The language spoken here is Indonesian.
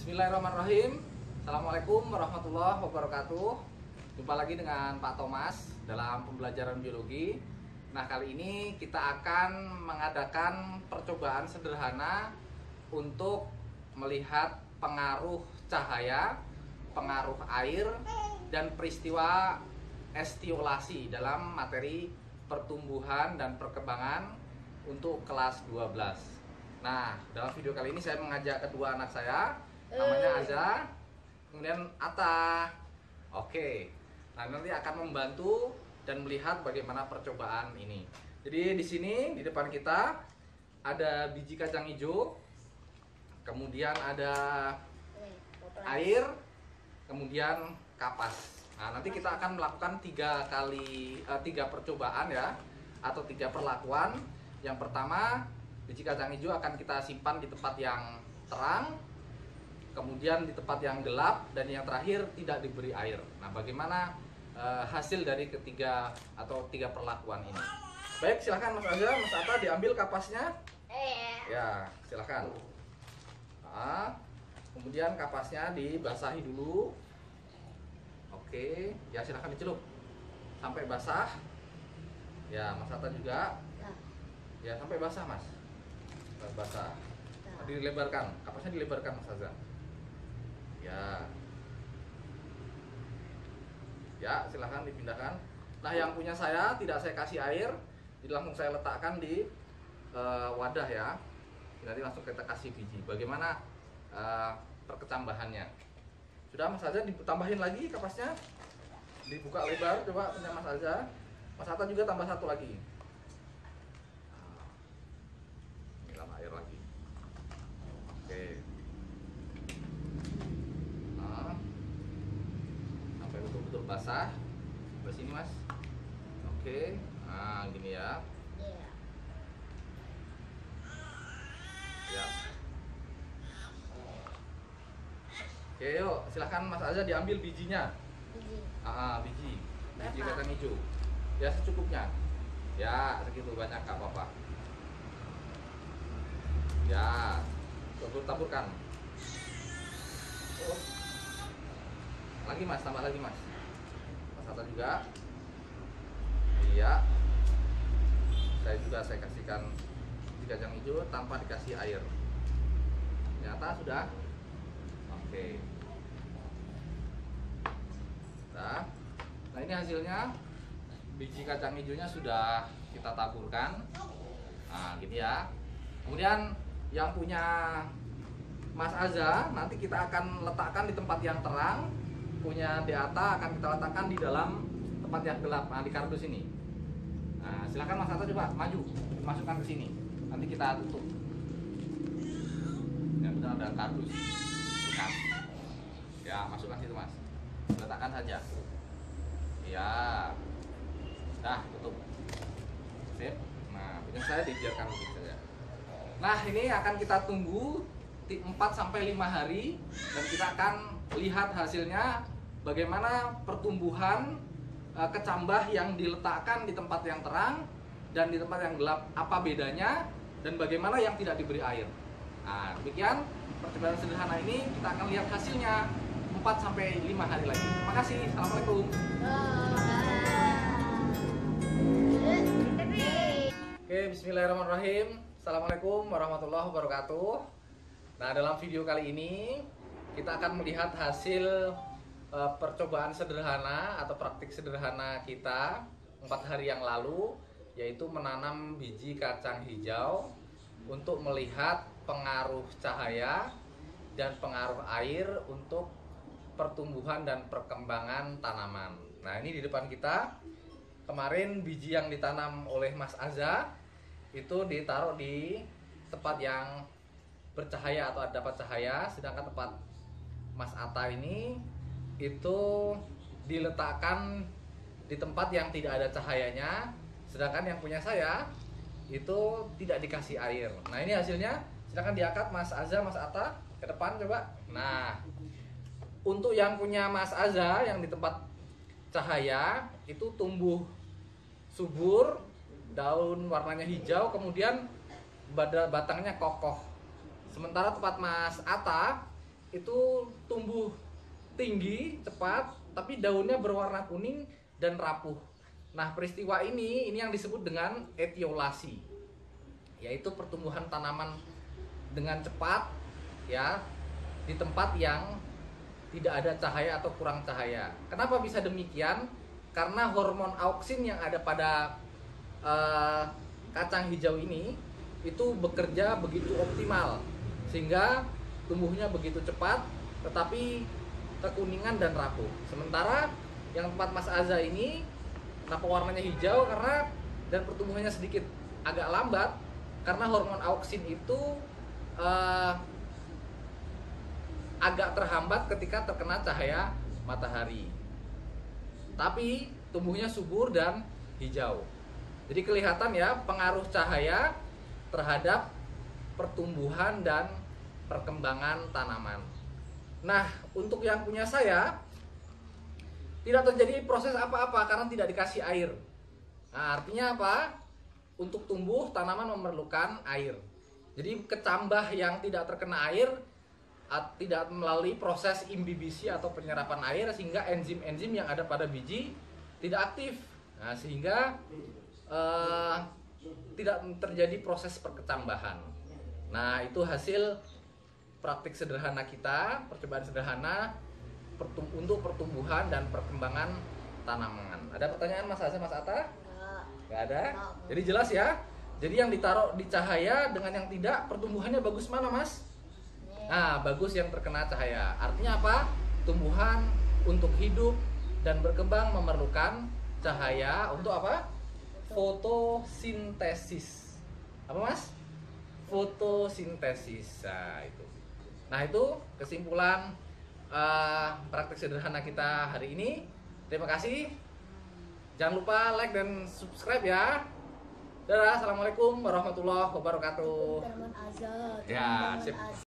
Bismillahirrahmanirrahim. Assalamualaikum warahmatullahi wabarakatuh. Jumpa lagi dengan Pak Thomas dalam pembelajaran biologi. Nah, kali ini kita akan mengadakan percobaan sederhana untuk melihat pengaruh cahaya, pengaruh air, dan peristiwa estiolasi dalam materi pertumbuhan dan perkembangan untuk kelas 12. Nah, dalam video kali ini saya mengajak kedua anak saya, namanya Aza, kemudian Atta. Oke, nah nanti akan membantu dan melihat bagaimana percobaan ini. Jadi di sini di depan kita ada biji kacang hijau, kemudian ada air, kemudian kapas. Nah, nanti kita akan melakukan tiga percobaan ya, atau 3 perlakuan. Yang pertama, biji kacang hijau akan kita simpan di tempat yang terang, kemudian di tempat yang gelap, dan yang terakhir tidak diberi air. Nah, bagaimana hasil dari tiga perlakuan ini? Baik, silahkan Mas Azza, Mas Atta diambil kapasnya. Ya, silahkan. Nah, kemudian kapasnya dibasahi dulu. Oke, ya silahkan dicelup sampai basah. Ya, Mas Atta juga. Ya, sampai basah Mas. Basah. Dilebarkan, kapasnya dilebarkan Mas Azza. Ya. Ya, silahkan dipindahkan. Nah, yang punya saya tidak saya kasih air, jadi langsung saya letakkan di wadah ya. Nanti langsung kita kasih biji. Bagaimana perkecambahannya? Sudah Mas Azza, ditambahin lagi kapasnya. Dibuka lebar, coba punya Mas Azza. Mas Atta juga tambah satu lagi. Air lagi. Oke. Nah, sampai betul-betul basah. Sampai sini Mas. Oke. Nah, gini ya. Ya. Oke, yuk silahkan Mas Azza diambil bijinya. Biji. Biji kacang hijau. Ya, secukupnya. Ya, segitu banyak gak apa-apa. Ya, taburkan. Oh. Lagi Mas, tambah lagi Mas. Mas Atta juga. Iya. Saya kasihkan biji kacang hijau tanpa dikasih air. Ternyata sudah. Oke. Nah, ini hasilnya. Biji kacang hijaunya sudah kita taburkan. Nah, gini ya. Kemudian yang punya Mas Azza nanti kita akan letakkan di tempat yang terang, punya Atta akan kita letakkan di dalam tempat yang gelap. Nah, di kardus ini. Nah, silakan Mas Atta coba maju, masukkan ke sini. Nanti kita tutup. Ya, benar ada kardus. Bukan. Ya, masukkan situ Mas. Letakkan saja. Ya. Nah, tutup. Sip. Nah, punya saya dibiarkan begitu saja. Nah, ini akan kita tunggu 4-5 hari dan kita akan lihat hasilnya bagaimana pertumbuhan kecambah yang diletakkan di tempat yang terang dan di tempat yang gelap, apa bedanya, dan bagaimana yang tidak diberi air. Nah, demikian percobaan sederhana ini, kita akan lihat hasilnya 4-5 hari lagi. Terima kasih. Assalamualaikum. Oke, bismillahirrahmanirrahim. Assalamualaikum warahmatullahi wabarakatuh. Nah, dalam video kali ini kita akan melihat hasil percobaan sederhana atau praktik sederhana kita 4 hari yang lalu, yaitu menanam biji kacang hijau untuk melihat pengaruh cahaya dan pengaruh air untuk pertumbuhan dan perkembangan tanaman. Nah, ini di depan kita kemarin biji yang ditanam oleh Mas Azza itu ditaruh di tempat yang bercahaya atau dapat cahaya, sedangkan tempat Mas Atta ini itu diletakkan di tempat yang tidak ada cahayanya, sedangkan yang punya saya itu tidak dikasih air. Nah, ini hasilnya. Silakan diangkat Mas Azza, Mas Atta ke depan coba. Nah, untuk yang punya Mas Azza yang di tempat cahaya itu tumbuh subur, daun warnanya hijau, kemudian batangnya kokoh. Sementara tempat Mas Atta itu tumbuh tinggi, cepat, tapi daunnya berwarna kuning dan rapuh. Nah, peristiwa ini yang disebut dengan etiolasi, yaitu pertumbuhan tanaman dengan cepat ya di tempat yang tidak ada cahaya atau kurang cahaya. Kenapa bisa demikian? Karena hormon auksin yang ada pada kacang hijau ini itu bekerja begitu optimal sehingga tumbuhnya begitu cepat tetapi kekuningan dan rapuh. Sementara yang tempat Mas Aza ini kenapa warnanya hijau? Karena dan pertumbuhannya sedikit agak lambat karena hormon auksin itu agak terhambat ketika terkena cahaya matahari. Tapi tumbuhnya subur dan hijau. Jadi kelihatan ya pengaruh cahaya terhadap pertumbuhan dan perkembangan tanaman. Nah, untuk yang punya saya tidak terjadi proses apa-apa karena tidak dikasih air. Nah, artinya apa? Untuk tumbuh tanaman memerlukan air. Jadi kecambah yang tidak terkena air tidak melalui proses imbibisi atau penyerapan air sehingga enzim-enzim yang ada pada biji tidak aktif. Nah, sehingga tidak terjadi proses perkecambahan. Nah, itu hasil praktik sederhana kita, percobaan sederhana untuk pertumbuhan dan perkembangan tanaman. Ada pertanyaan Mas Hasan, Mas Atta? Nggak ada? Jadi jelas ya? Jadi yang ditaruh di cahaya dengan yang tidak, pertumbuhannya bagus mana Mas? Nah, bagus yang terkena cahaya. Artinya apa? Tumbuhan untuk hidup dan berkembang memerlukan cahaya untuk apa? Fotosintesis. Apa Mas? Fotosintesis. Nah itu kesimpulan praktik sederhana kita hari ini. Terima kasih. Jangan lupa like dan subscribe ya. Dadah, assalamualaikum warahmatullahi wabarakatuh. Tanaman Aza. Ya, sip.